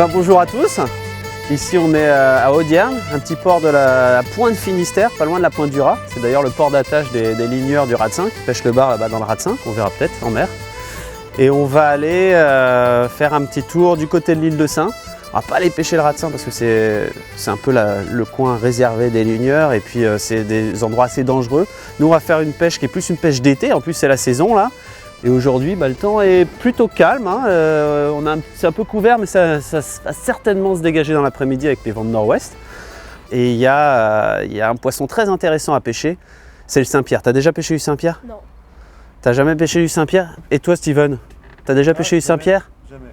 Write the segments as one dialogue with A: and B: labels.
A: ben, bonjour à tous. Ici on est à Audierne, un petit port de la pointe Finistère, pas loin de la pointe du Raz. C'est d'ailleurs le port d'attache des ligneurs du Ratsin qui pêchent le bar là-bas dans le Ratsin, qu'on verra peut-être en mer. Et on va aller faire un petit tour du côté de l'île de Sein. On va pas aller pêcher le Ratsin parce que c'est un peu le coin réservé des ligneurs et puis c'est des endroits assez dangereux. Nous on va faire une pêche qui est plus une pêche d'été, en plus c'est la saison là. Et aujourd'hui le temps est plutôt calme, hein. C'est un peu couvert mais ça va certainement se dégager dans l'après-midi avec les vents de nord-ouest. Et il y a un poisson très intéressant à pêcher, c'est le Saint-Pierre. T'as déjà pêché du Saint-Pierre?
B: Non.
A: T'as jamais pêché du Saint-Pierre? Et toi Steven, t'as déjà pêché du Saint-Pierre?
C: Jamais.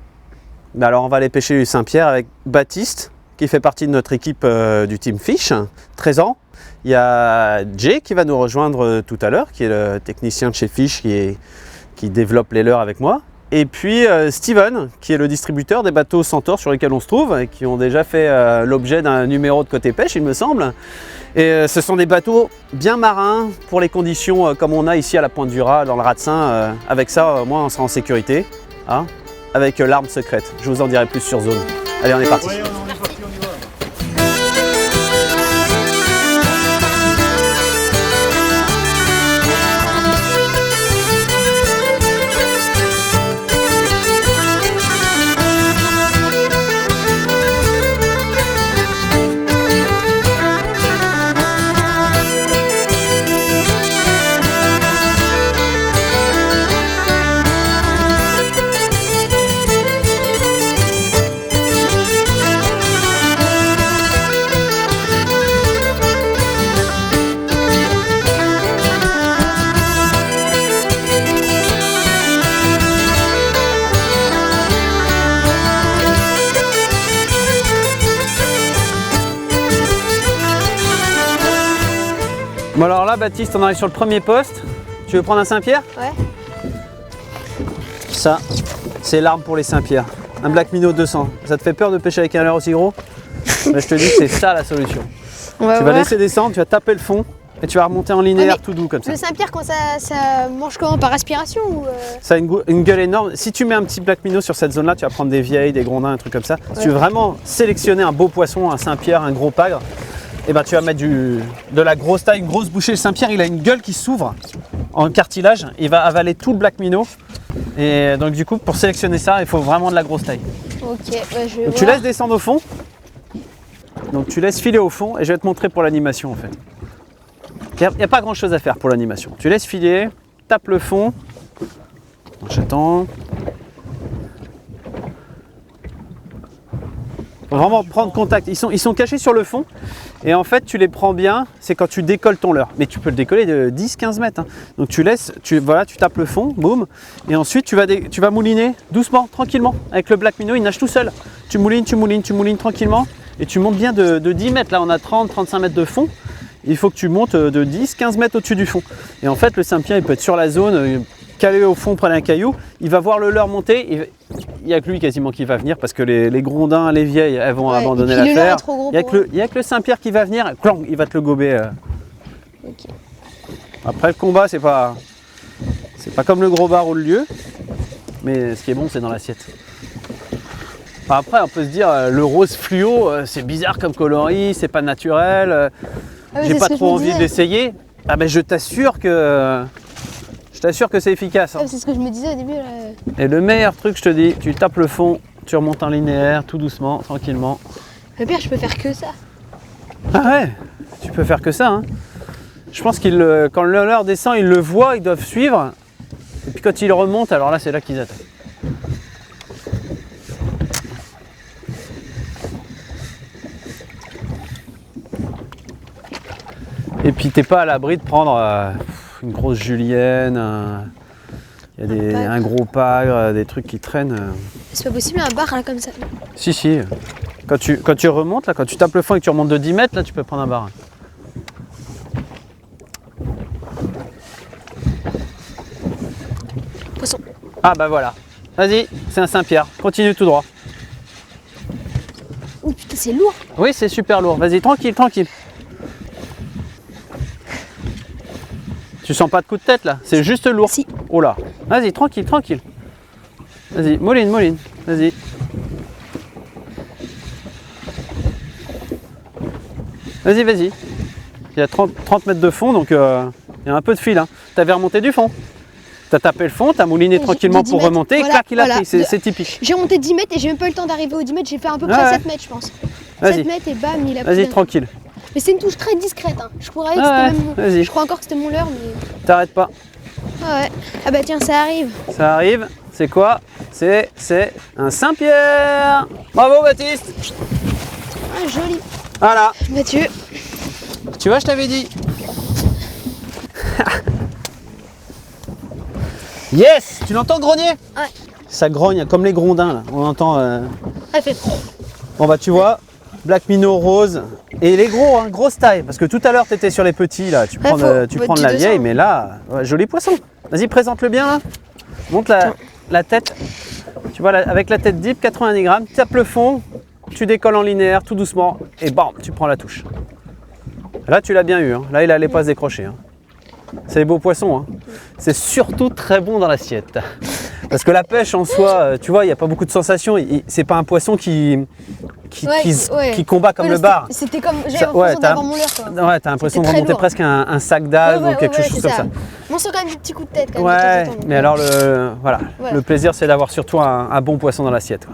A: Ben alors on va aller pêcher du Saint-Pierre avec Baptiste, qui fait partie de notre équipe du Team Fish, 13 ans. Il y a Jay qui va nous rejoindre tout à l'heure, qui est le technicien de chez Fish, qui développe les leurres avec moi. Et puis Steven, qui est le distributeur des bateaux Centaure sur lesquels on se trouve, et qui ont déjà fait l'objet d'un numéro de Côté Pêche, il me semble. Et ce sont des bateaux bien marins pour les conditions comme on a ici à la Pointe du Raz, dans le Ratsin. Avec ça, au moins, on sera en sécurité, hein, avec l'arme secrète. Je vous en dirai plus sur Zone. Allez, on est parti.
C: Ouais, on est parti, on y va.
A: Bon alors là Baptiste, on arrive sur le premier poste. Tu veux prendre un Saint-Pierre?
B: Ouais.
A: Ça, c'est l'arme pour les Saint-Pierre. Un Black Minnow 200. Ça te fait peur de pêcher avec un leurre aussi gros? Mais je te dis que c'est ça la solution.
B: On va
A: Tu vas laisser descendre, tu vas taper le fond et tu vas remonter en linéaire tout doux comme ça.
B: Le Saint-Pierre, quand ça mange comment? Par aspiration ou
A: Ça a une gueule énorme. Si tu mets un petit Black Minnow sur cette zone-là, tu vas prendre des vieilles, des grondins, un truc comme ça. Si tu veux vraiment sélectionner un beau poisson, un Saint-Pierre, un gros pagre, et ben tu vas mettre de la grosse taille, une grosse bouchée. Le Saint-Pierre, il a une gueule qui s'ouvre en cartilage. Il va avaler tout le Black Minnow. Et donc du coup, pour sélectionner ça, il faut vraiment de la grosse taille.
B: Ok, bah, je vais
A: Donc, tu
B: voir.
A: laisses descendre au fond. Donc tu laisses filer au fond et je vais te montrer pour l'animation en fait. Il n'y a pas grand chose à faire pour l'animation. Tu laisses filer, tape le fond. Donc, j'attends. Faut vraiment prendre contact. Ils sont cachés sur le fond et en fait tu les prends bien, c'est quand tu décolles ton leurre. Mais tu peux le décoller de 10-15 mètres. Hein. Donc tu tapes le fond, boum, et ensuite tu vas mouliner doucement, tranquillement. Avec le Black Minnow, il nage tout seul. Tu moulines tranquillement et tu montes bien de 10 mètres. Là on a 30-35 mètres de fond. Il faut que tu montes de 10-15 mètres au-dessus du fond. Et en fait le Saint-Pierre il peut être sur la zone, calé au fond près d'un caillou, il va voir le leurre monter. Il n'y a que lui quasiment qui va venir parce que les grondins, les vieilles, elles vont abandonner l'affaire. Il n'y a que le Saint-Pierre qui va venir, clang, il va te le gober.
B: Ok.
A: Après le combat, c'est pas comme le gros bar ou le lieu, mais ce qui est bon, c'est dans l'assiette. Enfin, après, on peut se dire, le rose fluo, c'est bizarre comme coloris, c'est pas naturel, j'ai pas trop envie d'essayer. Ah ben je t'assure que c'est efficace. Hein.
B: C'est ce que je me disais au début. Là.
A: Et le meilleur truc, je te dis, tu tapes le fond, tu remontes en linéaire, tout doucement, tranquillement.
B: Le pire, je peux faire que ça.
A: Ah ouais, tu peux faire que ça. Hein. Je pense quand le leurre descend, ils le voient, ils doivent suivre. Et puis quand il remonte, alors là, c'est là qu'ils attaquent. Et puis t'es pas à l'abri de prendre une grosse julienne, il y a un gros pagre, des trucs qui traînent.
B: C'est pas possible un bar là comme ça.
A: Si. Quand tu remontes, là, quand tu tapes le fond et que tu remontes de 10 mètres, là tu peux prendre un bar.
B: Poisson.
A: Ah bah voilà. Vas-y, c'est un Saint-Pierre. Continue tout droit.
B: Oh putain, c'est lourd.
A: Oui, c'est super lourd. Vas-y, tranquille. Tu sens pas de coup de tête là? C'est juste lourd.
B: Si.
A: Oh là. Vas-y, tranquille. Vas-y, moline. Vas-y. Vas-y, vas-y. Il y a 30 mètres de fond, donc il y a un peu de fil. Hein. Tu avais remonté du fond. Tu as tapé le fond, tu as mouliné tranquillement pour remonter, et clac, il a pris. C'est typique.
B: J'ai remonté 10 mètres et j'ai même pas eu le temps d'arriver aux 10 mètres. J'ai fait à peu près 7 mètres, je pense. 7 mètres et bam, il a pris.
A: Vas-y, tranquille.
B: Mais c'est une touche très discrète. Hein. Je croyais que c'était même.
A: Vas-y.
B: Je crois encore que c'était mon leurre, mais.
A: T'arrêtes pas.
B: Ah ouais. Ah bah tiens, ça arrive.
A: Ça arrive. C'est quoi? C'est un Saint-Pierre. Bravo, Baptiste.
B: Ah, joli.
A: Voilà.
B: Mathieu.
A: Tu vois, je t'avais dit. Yes! Tu l'entends grogner?
B: Ouais.
A: Ça grogne comme les grondins là. On entend.
B: Ah, fait.
A: Bon bah tu vois, Black Minnow rose. Et les gros, hein, grosse taille. Parce que tout à l'heure tu étais sur les petits là. Tu prends, tu prends de la vieille, mais là, ouais, joli poisson. Vas-y, présente-le bien là. Monte la tête. Tu vois, avec la tête deep, 90 grammes. Tape le fond, tu décolles en linéaire tout doucement. Et bam, tu prends la touche. Là tu l'as bien eu. Hein. Là il allait pas se décrocher. Hein. C'est des beaux poissons. Hein. C'est surtout très bon dans l'assiette. Parce que la pêche en soi, tu vois, il n'y a pas beaucoup de sensations. C'est pas un poisson qui combat comme le bar.
B: C'était comme. J'avais l'impression d'avoir mon leurre.
A: Ouais, t'as l'impression de remonter presque un sac d'algues ou quelque chose comme ça.
B: On sent quand même des petits coups de tête. Quand
A: même,
B: de temps en temps,
A: mais alors le plaisir, c'est d'avoir surtout un bon poisson dans l'assiette.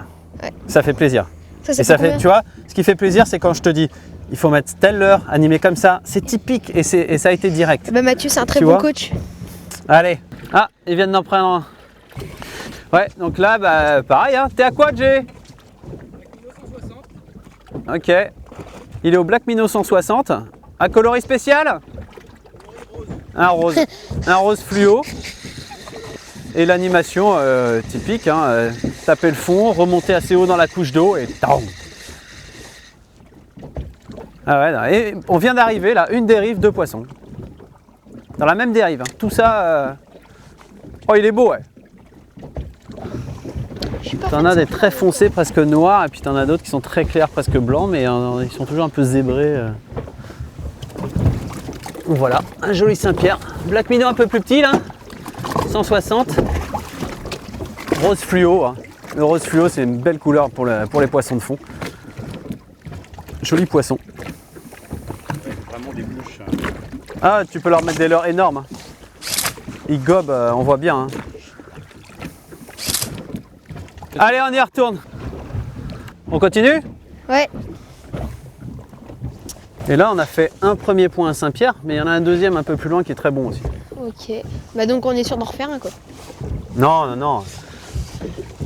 A: Ouais. Ça fait plaisir. Et ça fait, tu vois, ce qui fait plaisir, c'est quand je te dis. Il faut mettre telle leurre, animé comme ça, c'est typique et ça a été direct.
B: Bah Mathieu, c'est un très bon coach.
A: Allez, ils viennent d'en prendre un. Ouais, donc là, bah, pareil, hein. T'es à quoi, Jay? Ok. Il est au Black Minnow 160. Un coloris spécial? Un rose. Un rose fluo. Et l'animation typique, hein, taper le fond, remonter assez haut dans la couche d'eau et tang. Ah ouais, et on vient d'arriver là, une dérive, 2 poissons. Dans la même dérive. Hein. Tout ça. Oh, il est beau, ouais. T'en as des très foncés, presque noirs, et puis t'en as d'autres qui sont très clairs, presque blancs, mais ils sont toujours un peu zébrés. Voilà, un joli Saint-Pierre. Black Minnow un peu plus petit là, 160. Rose fluo. Hein. Le rose fluo, c'est une belle couleur pour les poissons de fond. Joli poisson.
C: Des bouches.
A: Ah, tu peux leur mettre des leurres énormes. Hein. Ils gobent, on voit bien. Hein. Allez, on y retourne. On continue?
B: Ouais.
A: Et là, on a fait un premier point à Saint-Pierre, mais il y en a un deuxième un peu plus loin qui est très bon aussi.
B: Ok. Bah donc on est sûr d'en refaire un quoi.
A: Non, non, non.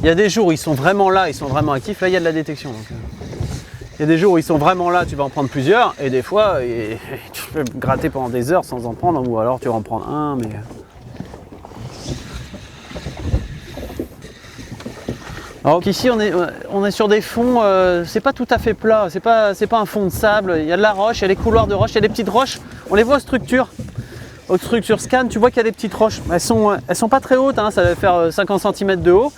A: Il y a des jours où ils sont vraiment là, ils sont vraiment actifs. Là, il y a de la détection. Donc, il y a des jours où ils sont vraiment là, tu vas en prendre plusieurs, et des fois, tu peux gratter pendant des heures sans en prendre, ou alors tu vas en prendre un, mais... Alors ici, on est sur des fonds, c'est pas tout à fait plat, c'est pas un fond de sable, il y a de la roche, il y a des couloirs de roche, il y a des petites roches, on les voit aux structures scan, tu vois qu'il y a des petites roches, elles sont pas très hautes, hein, ça va faire 50 cm de haut,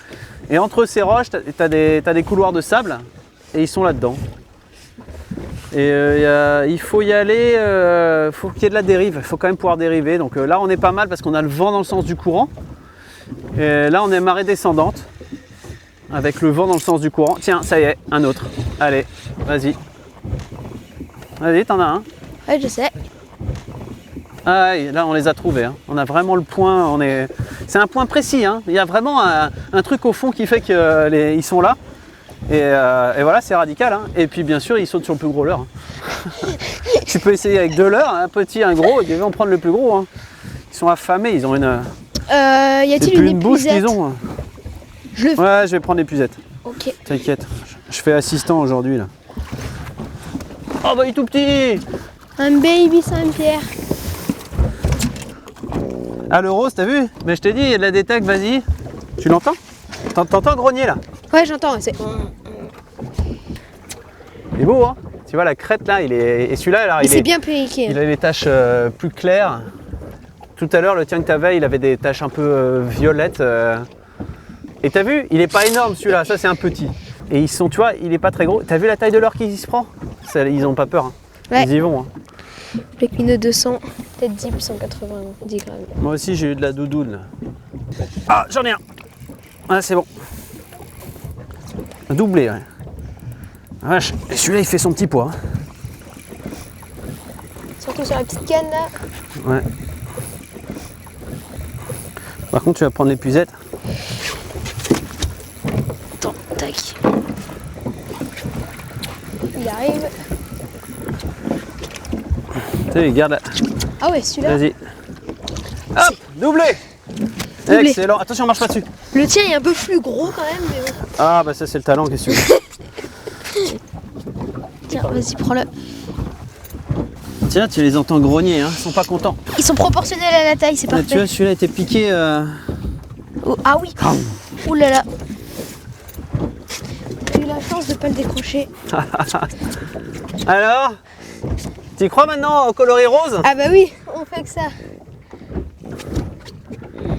A: et entre ces roches, t'as des couloirs de sable, et ils sont là-dedans. Et il faut y aller, faut qu'il y ait de la dérive, il faut quand même pouvoir dériver. Donc là on est pas mal parce qu'on a le vent dans le sens du courant. Et là on est marée descendante, avec le vent dans le sens du courant. Tiens, ça y est, un autre. Allez, vas-y. Vas-y, t'en as un.
B: Ouais, je sais.
A: Ah, là on les a trouvés. Hein. On a vraiment le point, c'est un point précis. Hein. Il y a vraiment un truc au fond qui fait qu'ils sont là. Et voilà, c'est radical. Hein. Et puis bien sûr, ils sautent sur le plus gros leurre. Hein. Tu peux essayer avec 2 leurres, un petit, un gros, et ils vont prendre le plus gros. Hein. Ils sont affamés, ils ont une.
B: Y a-t-il une
A: bouche
B: épuisette?
A: qu'ils ont. Ouais, je vais prendre l'épuisette.
B: Ok.
A: T'inquiète, je fais assistant aujourd'hui là. Oh bah il est tout petit.
B: Un baby Saint-Pierre.
A: Ah le rose, t'as vu? Mais je t'ai dit, il y a de la détecte, vas-y. Tu l'entends? T'entends grogner là?
B: Ouais, j'entends.
A: Il est beau, hein? Tu vois la crête là, et celui-là,
B: il est bien piqué.
A: Il a des taches plus claires. Tout à l'heure, le tien que t'avais, il avait des taches un peu violettes. Et t'as vu, il est pas énorme celui-là, ça c'est un petit. Et ils sont, tu vois, il est pas très gros. T'as vu la taille de leurre qu'il se prend? Ils ont pas peur. Hein.
B: Ouais.
A: Ils y vont. Hein.
B: Black Minnow 200, tête deep 190 grammes.
A: Moi aussi j'ai eu de la doudoune là. Ah, j'en ai un. Ah, c'est bon. Un doublé, ouais. Vache. Et celui-là il fait son petit poids. Hein.
B: Surtout sur la petite canne là.
A: Ouais. Par contre, tu vas prendre l'épuisette.
B: Attends, tac. Il arrive.
A: Tu sais, garde là.
B: Ah ouais, celui-là.
A: Vas-y. Hop, doublé.
B: Doublé.
A: Excellent. Attention, marche pas dessus.
B: Le tien est un peu plus gros quand même, mais bon.
A: Ah bah ça c'est le talent, qu'est-ce que tu veux.
B: Tiens, vas-y, prends-le.
A: Tiens, tu les entends grogner, hein. Ils sont pas contents.
B: Ils sont proportionnels à la taille, c'est
A: Là,
B: parfait.
A: tu vois, celui-là était piqué.
B: Oh, ah oui. Ouh là là. J'ai eu la chance de pas le décrocher.
A: Alors, tu crois maintenant au coloris rose?
B: Ah bah oui, on fait que ça.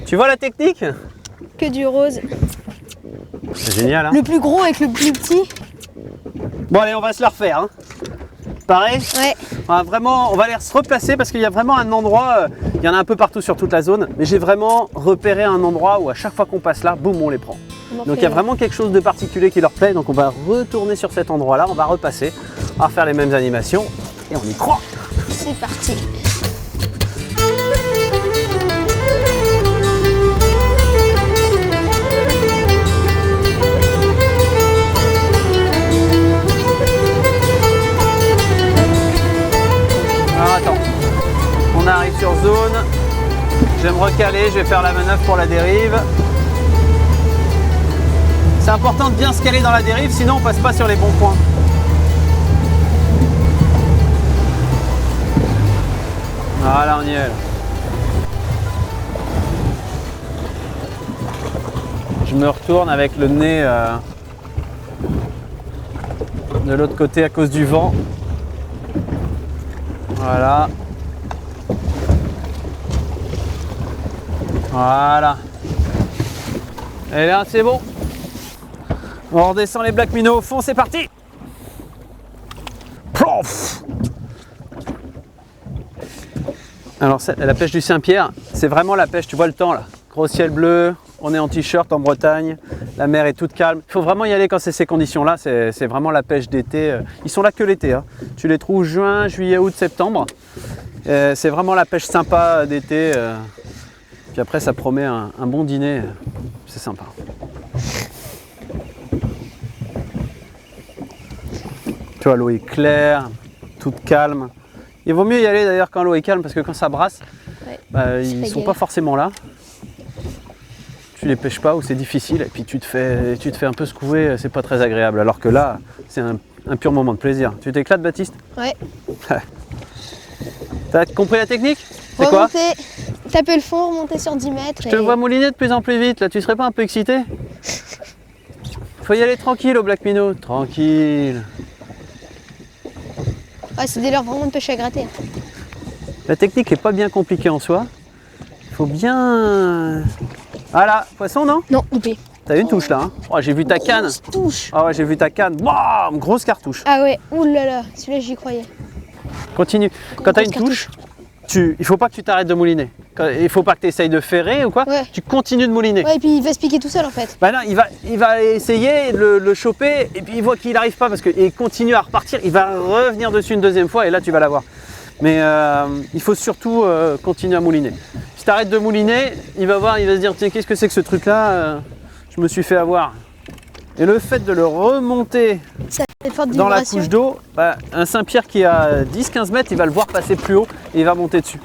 A: Tu vois la technique?
B: Que du rose.
A: C'est génial, hein.
B: Le plus gros avec le plus petit.
A: Bon allez, on va se la refaire, hein. Pareil.
B: Ouais.
A: On va aller se replacer parce qu'il y a vraiment un endroit, il y en a un peu partout sur toute la zone, mais j'ai vraiment repéré un endroit où à chaque fois qu'on passe là, boum, on les prend. Donc il y a vraiment quelque chose de particulier qui leur plaît, donc on va retourner sur cet endroit-là, on va repasser, on va refaire les mêmes animations et on y croit.
B: C'est parti.
A: Alors attends, on arrive sur zone, je vais me recaler, je vais faire la manœuvre pour la dérive. C'est important de bien se caler dans la dérive, sinon on passe pas sur les bons points. Voilà, on y est là. Je me retourne avec le nez de l'autre côté à cause du vent. Voilà. Voilà. Et là, c'est bon. On redescend les Black Minnows au fond, c'est parti. Plouf. Alors, la pêche du Saint-Pierre, c'est vraiment la pêche, tu vois le temps là. Gros ciel bleu, on est en t-shirt en Bretagne, la mer est toute calme. Il faut vraiment y aller quand c'est ces conditions-là, c'est vraiment la pêche d'été. Ils sont là que l'été, hein. Tu les trouves juin, juillet, août, septembre. C'est vraiment la pêche sympa d'été. Puis après, ça promet un bon dîner, c'est sympa. Tu vois, l'eau est claire, toute calme. Il vaut mieux y aller d'ailleurs quand l'eau est calme parce que quand ça brasse,
B: Ouais,
A: bah, ils ne sont pas forcément là. Tu les pêches pas ou c'est difficile et puis tu te fais un peu secouer, c'est pas très agréable. Alors que là, c'est un pur moment de plaisir. Tu t'éclates, Baptiste?
B: Ouais.
A: T'as compris la technique? C'est quoi?
B: Remonter, taper le fond, remonter sur 10 mètres.
A: Je te vois mouliner de plus en plus vite là, tu serais pas un peu excité? Faut y aller tranquille au Black Minnow, tranquille.
B: Ouais, c'est des leurres vraiment de pêche à gratter.
A: La technique est pas bien compliquée en soi. Il faut bien... Voilà, poisson non?
B: Non, loupé.
A: T'as une touche là, hein? Oh, j'ai vu ta canne.
B: Grosse touche.
A: Ah ouais, j'ai vu ta canne. Bam, grosse cartouche.
B: Ah ouais, oulala, celui-là j'y croyais.
A: Continue. Quand tu as une
B: Grosse
A: touche, il faut pas que tu t'arrêtes de mouliner. Il faut pas que tu essayes de ferrer ou quoi.
B: Ouais.
A: Tu continues de mouliner.
B: Ouais, et puis il va se piquer tout seul en fait.
A: Bah non, il va essayer de le choper et puis il voit qu'il n'arrive pas parce qu'il continue à repartir. Il va revenir dessus une deuxième fois et là tu vas l'avoir. Mais il faut surtout continuer à mouliner. Si tu arrêtes de mouliner, il va se dire tiens, qu'est-ce que c'est que ce truc là, je me suis fait avoir. Et le fait de le remonter
B: Ça fait forte
A: dans la
B: vibration.
A: couche d'eau, bah, un Saint-Pierre qui a 10-15 mètres, il va le voir passer plus haut et il va monter dessus.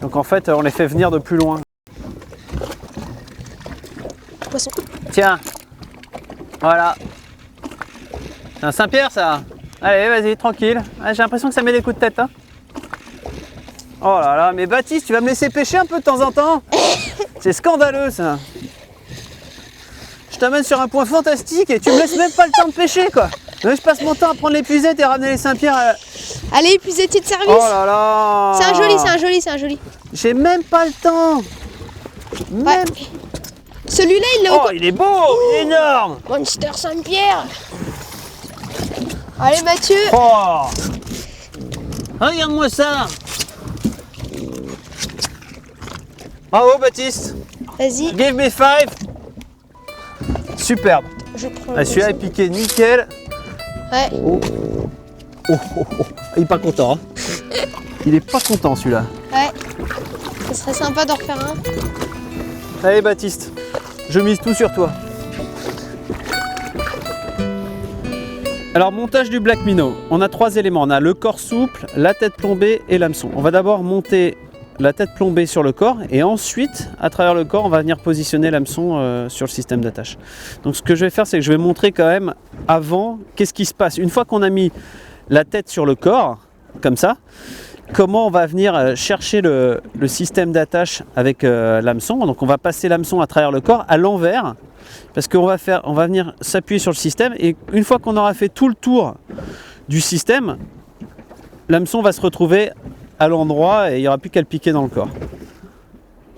A: Donc en fait, on les fait venir de plus loin.
B: Poisson.
A: Tiens, voilà. C'est un Saint-Pierre ça. Allez, vas-y, tranquille. Ah, j'ai l'impression que ça met des coups de tête. Hein. Oh là là, mais Baptiste, tu vas me laisser pêcher un peu de temps en temps? C'est scandaleux ça. Je t'amène sur un point fantastique et tu me laisses même pas le temps de pêcher quoi. Je passe mon temps à prendre l'épuisette et ramener les Saint-Pierre.
B: Allez, épuisette de service.
A: Oh là là.
B: C'est un joli, c'est un joli, c'est un joli.
A: J'ai même pas le temps. Même...
B: Ouais. Celui-là, il l'a
A: Oh, il est beau, il est énorme.
B: Monster Saint-Pierre. Allez, Mathieu.
A: Oh. Regarde-moi ça. Bravo Baptiste.
B: Vas-y,
A: Give me 5. Superbe.
B: je prends
A: Ah,
B: le
A: celui-là est piqué nickel.
B: Ouais.
A: Oh. Oh, oh, oh. Il est pas content. Hein. Il est pas content celui-là.
B: Ouais. Ce serait sympa d'en refaire un.
A: Allez Baptiste, je mise tout sur toi. Alors montage du Black Minnow, on a 3 éléments. On a le corps souple, la tête plombée et l'hameçon. On va d'abord monter la tête plombée sur le corps et ensuite, à travers le corps, on va venir positionner l'hameçon sur le système d'attache. Donc ce que je vais faire, c'est que je vais montrer quand même avant qu'est-ce qui se passe. Une fois qu'on a mis la tête sur le corps, comme ça, comment on va venir chercher le système d'attache avec l'hameçon. Donc on va passer l'hameçon à travers le corps à l'envers parce qu'on va venir s'appuyer sur le système et une fois qu'on aura fait tout le tour du système, l'hameçon va se retrouver à l'endroit et il n'y aura plus qu'à le piquer dans le corps.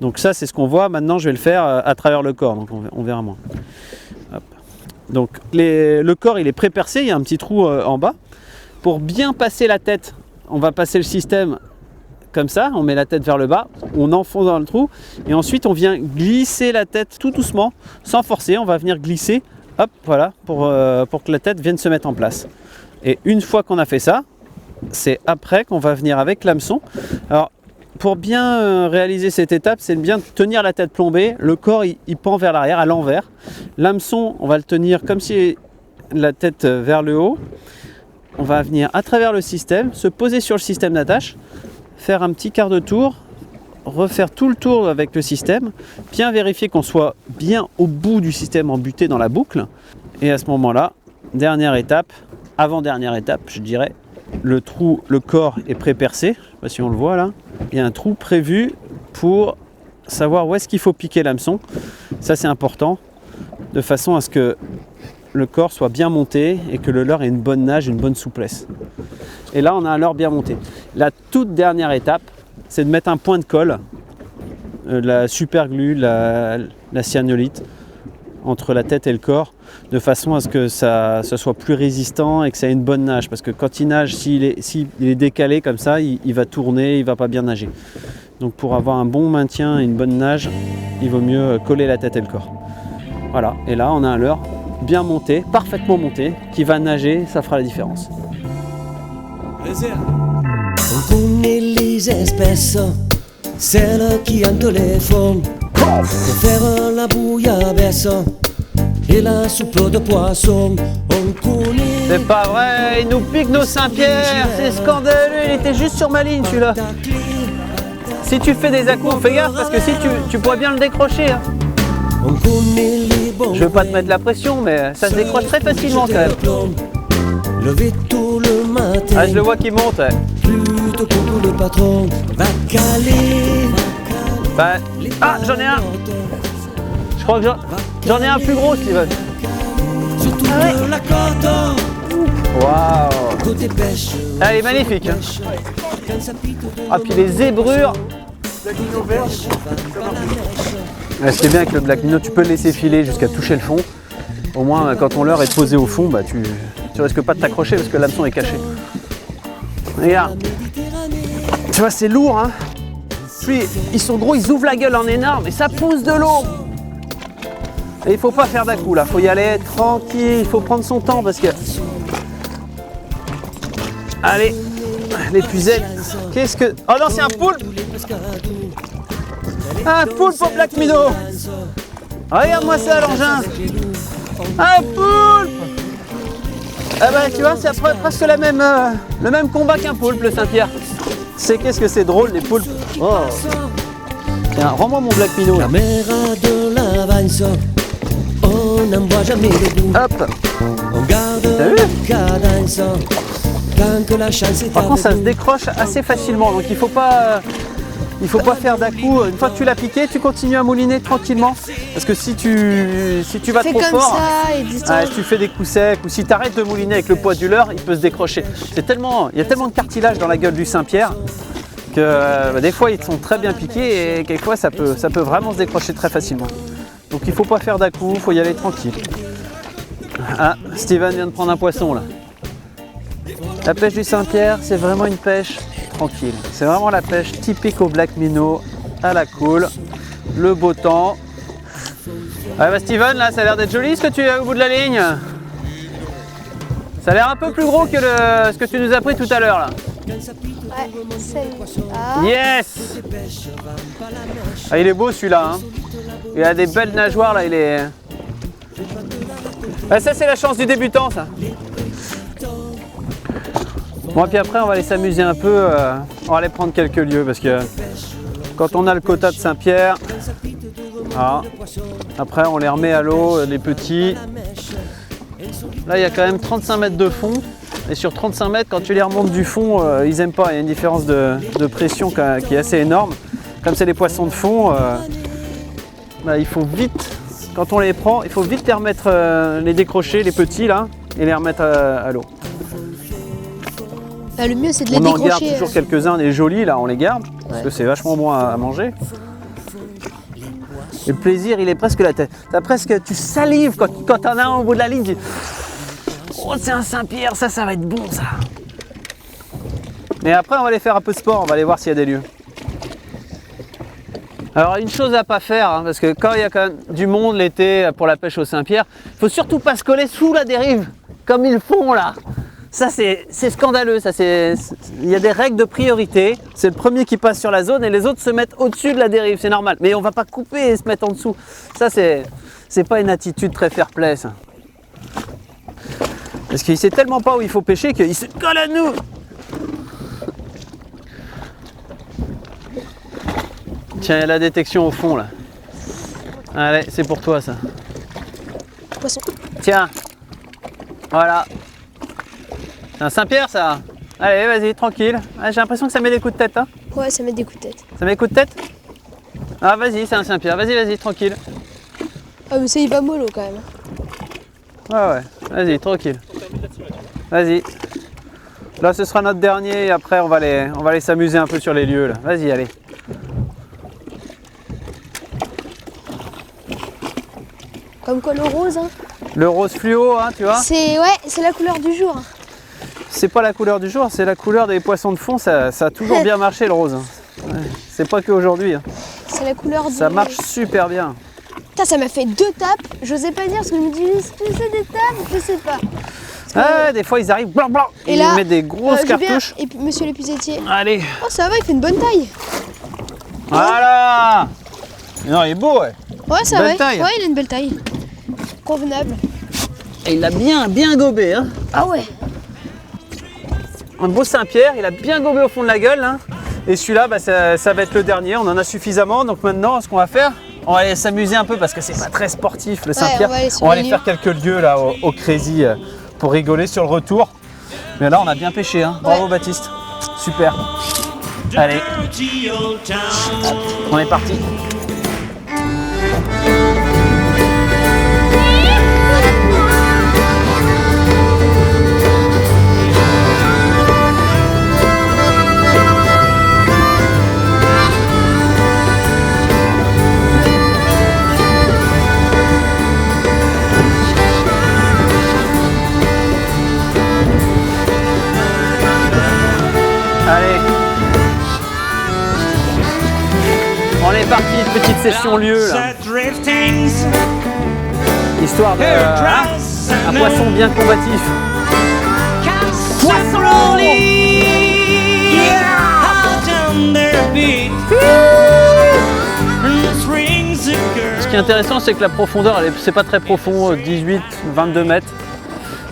A: Donc ça c'est ce qu'on voit. Maintenant je vais le faire à travers le corps, donc on verra moins. Hop. Donc le corps il est pré-percé, il y a un petit trou en bas. Pour bien passer la tête, on va passer le système comme ça, on met la tête vers le bas, on enfonce dans le trou et ensuite on vient glisser la tête tout doucement, sans forcer, on va venir glisser, hop, voilà, pour que la tête vienne se mettre en place. Et une fois qu'on a fait ça, c'est après qu'on va venir avec l'hameçon. Alors pour bien réaliser cette étape, c'est bien de tenir la tête plombée, le corps il pend vers l'arrière, à l'envers. L'hameçon, on va le tenir comme si la tête vers le haut. On va venir à travers le système, se poser sur le système d'attache, faire un petit quart de tour, refaire tout le tour avec le système, bien vérifier qu'on soit bien au bout du système embuté dans la boucle. Et à ce moment-là, dernière étape, avant-dernière étape, je dirais, le corps est pré-percé, je ne sais pas si on le voit là, il y a un trou prévu pour savoir où est-ce qu'il faut piquer l'hameçon. Ça c'est important, de façon à ce que le corps soit bien monté et que le leurre ait une bonne nage, une bonne souplesse. Et là, on a un leurre bien monté. La toute dernière étape, c'est de mettre un point de colle, la super glue, la cyanolite, entre la tête et le corps, de façon à ce que ça soit plus résistant et que ça ait une bonne nage. Parce que quand il nage, s'il est décalé comme ça, il va tourner, il ne va pas bien nager. Donc pour avoir un bon maintien et une bonne nage, il vaut mieux coller la tête et le corps. Voilà, et là on a un leurre bien monté, parfaitement monté, qui va nager, ça fera la différence.
D: On connaît les espèces, celles qui hantent les fonds, pour faire la bouillabaisse et la soupe de poisson. On connaît.
A: C'est pas vrai, il nous pique nos Saint-Pierre, c'est scandaleux, il était juste sur ma ligne celui-là. Si tu fais des à-coups, fais gaffe parce que si tu pourrais bien le décrocher. Hein. Je veux pas te mettre la pression, mais ça se décroche très facilement quand même. Ah, je le vois qui monte. Ouais.
D: Plutôt que le patron va caler.
A: Bah, ah, j'en ai un. Je crois que j'en ai un plus gros, Steven.
D: Ah ouais.
A: Waouh. Ah, elle est magnifique. Hein. Ah, puis les zébrures. Ce qui est bien avec le Black Minnow, tu peux le laisser filer jusqu'à toucher le fond. Au moins, quand ton leurre est posé au fond, bah, tu risques pas de t'accrocher parce que l'hameçon est caché. Regarde. Tu vois, c'est lourd, hein. Puis, ils sont gros, ils ouvrent la gueule en énorme et ça pousse de l'eau. Et il faut pas faire d'à-coups là, faut y aller tranquille, il faut prendre son temps parce que... Allez, l'épuisette. Qu'est-ce que... Oh non, c'est un poulpe. Un poulpe au Black Minnow. Regarde-moi ça, l'engin. Un poulpe. Ah bah tu vois, c'est presque le même combat qu'un poulpe, le Saint-Pierre. Qu'est-ce que c'est drôle, les poulpes. Oh. Tiens, rends-moi mon Black Minnow.
D: La mer a de l'avance, on n'en voit jamais les bouts.
A: Hop.
D: On garde la cadence, tant que la chance est.
A: Par contre, ça se décroche assez facilement, donc il faut pas faire d'à-coups. Une fois que tu l'as piqué, tu continues à mouliner tranquillement. Parce que si tu vas trop fort, tu fais des coups secs, ou si tu arrêtes de mouliner avec le poids du leurre, il peut se décrocher. Il y a tellement de cartilage dans la gueule du Saint-Pierre que des fois ils sont très bien piqués et quelquefois ça peut vraiment se décrocher très facilement. Donc il ne faut pas faire d'à-coups, il faut y aller tranquille. Ah, Steven vient de prendre un poisson là. La pêche du Saint-Pierre, c'est vraiment une pêche tranquille. C'est vraiment la pêche typique au Black Minnow, à la cool, le beau temps. Ouais, bah Steven, là, ça a l'air d'être joli ce que tu as au bout de la ligne. Ça a l'air un peu plus gros que ce que tu nous as pris tout à l'heure là.
B: Ouais, celle-là.
A: Yes! Ah, il est beau celui-là. Hein. Il a des belles nageoires là. Il est. Ah, ça c'est la chance du débutant ça. Bon, puis après on va aller s'amuser un peu. On va aller prendre quelques lieux parce que quand on a le quota de Saint-Pierre, ah, après on les remet à l'eau, les petits. Là il y a quand même 35 mètres de fond. Et sur 35 mètres, quand tu les remontes du fond, ils n'aiment pas. Il y a une différence de pression qui est assez énorme. Comme c'est des poissons de fond, bah, il faut vite, quand on les prend, il faut vite les remettre, les décrocher, les petits là, et les remettre à l'eau.
B: Bah, le mieux c'est de les
A: On en
B: décrocher.
A: garde toujours quelques-uns, des jolis là, on les garde, parce que c'est vachement bon à manger. Et le plaisir, il est presque la tête. Tu salives quand t'en as un au bout de la ligne. Tu dis, oh, c'est un Saint-Pierre, ça va être bon ça. Mais après, on va aller faire un peu de sport, on va aller voir s'il y a des lieux. Alors, une chose à pas faire, hein, parce que quand il y a quand même du monde l'été pour la pêche au Saint-Pierre, il faut surtout pas se coller sous la dérive, comme ils font là. Ça, c'est scandaleux. Il y a des règles de priorité. C'est le premier qui passe sur la zone et les autres se mettent au-dessus de la dérive, c'est normal. Mais on va pas couper et se mettre en dessous. Ça, c'est pas une attitude très fair-play, ça. Parce qu'il sait tellement pas où il faut pêcher qu'il se colle à nous. Tiens, il y a la détection au fond là. Allez, c'est pour toi ça.
B: Poisson.
A: Tiens. Voilà. C'est un Saint-Pierre ça. Allez, vas-y, tranquille. Ah, j'ai l'impression que ça met des coups de tête. Hein.
B: Ouais, ça met des coups de tête.
A: Ça met des coups de tête? Ah, vas-y, c'est un Saint-Pierre. Vas-y, tranquille.
B: Ah, mais ça il va mollo quand même.
A: Ouais, vas-y, tranquille. Vas-y. Là, ce sera notre dernier et après, on va aller s'amuser un peu sur les lieux. Là. Vas-y, allez.
B: Comme quoi le rose, hein.
A: Le rose fluo, hein, tu vois.
B: C'est la couleur du jour.
A: C'est pas la couleur du jour, c'est la couleur des poissons de fond. Ça a toujours bien marché le rose. Ouais. C'est pas qu'aujourd'hui. Hein.
B: C'est la couleur du...
A: Ça marche super bien.
B: Putain, ça m'a fait 2 tapes. J'osais pas dire parce que je me dis, est-ce que c'est des tapes? Je sais pas.
A: Ah, des fois ils arrivent, blanc, blanc,
B: Et
A: ils
B: là,
A: mettent des grosses cartouches.
B: Et puis monsieur l'épuisetier.
A: Allez.
B: Oh, ça va, il fait une bonne taille.
A: Voilà. Non, il est beau, ouais.
B: Ouais, ça
A: Belle
B: va.
A: taille.
B: Ouais, il a une belle taille. Convenable.
A: Et il l'a bien gobé, hein.
B: Ah ouais.
A: Un beau Saint-Pierre, il a bien gobé au fond de la gueule, hein. Et celui-là, bah, ça va être le dernier. On en a suffisamment. Donc maintenant, ce qu'on va faire, on va aller s'amuser un peu parce que c'est pas très sportif le Saint-Pierre.
B: on va aller
A: faire quelques lieux là au Crazy pour rigoler sur le retour. Mais là, on a bien pêché, hein. Bravo Baptiste. Super. Allez, on est parti. Allez, on est parti, petite session lieu là. Histoire de un poisson bien combatif. Poisson! Ce qui est intéressant, c'est que la profondeur, c'est pas très profond, 18-22 mètres.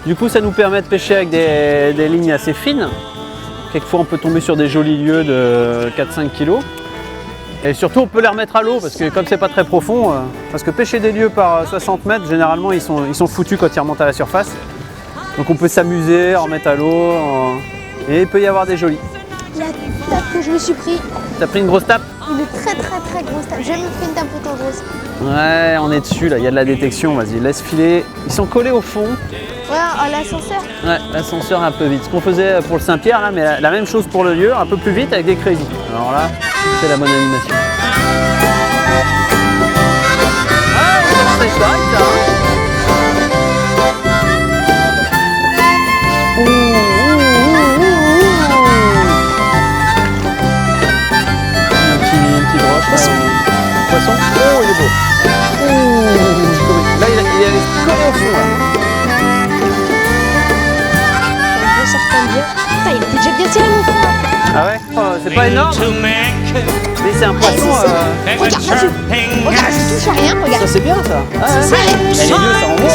A: Du coup, ça nous permet de pêcher avec des lignes assez fines. Quelquefois, on peut tomber sur des jolis lieux de 4-5 kg. Et surtout, on peut les remettre à l'eau parce que comme c'est pas très profond, parce que pêcher des lieux par 60 mètres, généralement, ils sont foutus quand ils remontent à la surface. Donc on peut s'amuser, en remettre à l'eau, et il peut y avoir des jolis.
B: La tape que je me suis pris,
A: T'as pris une grosse tape?
B: une très grosse tape. J'ai jamais pris une tape autant grosse.
A: Ouais, on est dessus là, il y a de la détection, vas-y, laisse filer. Ils sont collés au fond.
B: Ouais, à l'ascenseur.
A: Ouais, l'ascenseur un peu vite. Ce qu'on faisait pour le Saint-Pierre là, mais la même chose pour le lieu, un peu plus vite avec des Crazy. Alors là, c'est la bonne animation. Ah, c'est ça, ça. Un petit broche. Poisson. Oh, il est beau. Là, il est collé au fond là.
B: Je certains bien. Putain, il était déjà bien tiré mon frère.
A: Ah ouais? Oh, c'est pas énorme, mais c'est un poisson.
B: Regarde, vas-y. Regarde, je touche à rien, regarde.
A: Ça c'est bien ça. Ah, ouais.
B: Ça,
A: Et les yeux, ça envoie.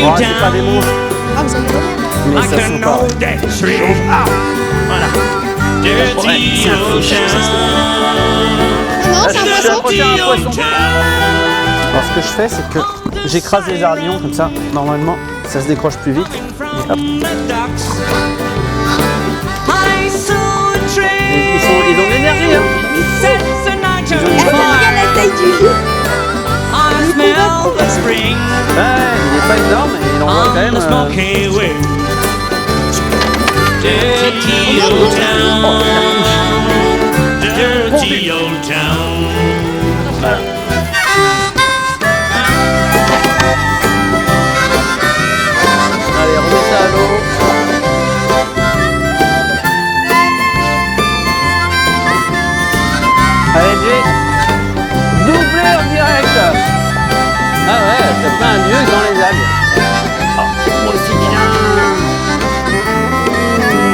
A: Oh, c'est pas des monstres,
B: Ah, vous avez raison.
A: mais ça sent pas. Ah, voilà. Ouais, c'est un fiche.
B: Non, c'est un
A: Je suis
B: poisson.
A: accroché à un poisson. Alors ce que je fais, c'est que j'écrase les ardillons comme ça. Normalement, ça se décroche plus vite. Hop. Ils ont de l'énergie, hein.
B: Regarde la taille du jeu.
A: Ouais, il est pas énorme, mais il envoie quand même. Allez, remets ça à l'eau. Allez, Jay. Doublé en direct. Ah ouais, t'as fait un lieu dans les algues. Ah, moi aussi, viens.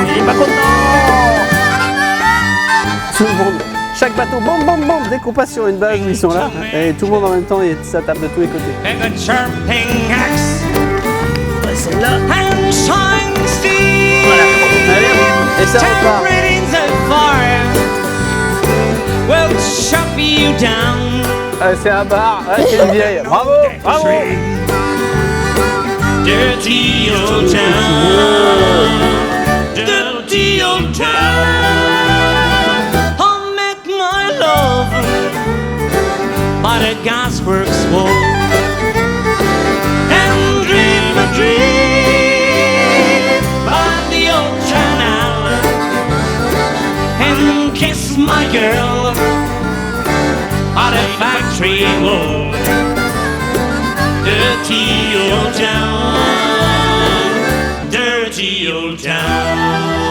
A: Il est pas content. Tout le monde, chaque bateau, bam bam bam, dès qu'on passe sur une base où ils sont là, et tout le monde en même temps, ça tape de tous les côtés. Ouais, celle-là. Voilà. Allez, et ça repart. Ah, c'est un bar, ah, c'est une vieille. Bravo, bravo.
E: Dirty old town, dirty old town. I'll make my love by the gasworks wall and dream a dream by the old canal and kiss my girl by the factory wall. Dirty old town, dirty old town.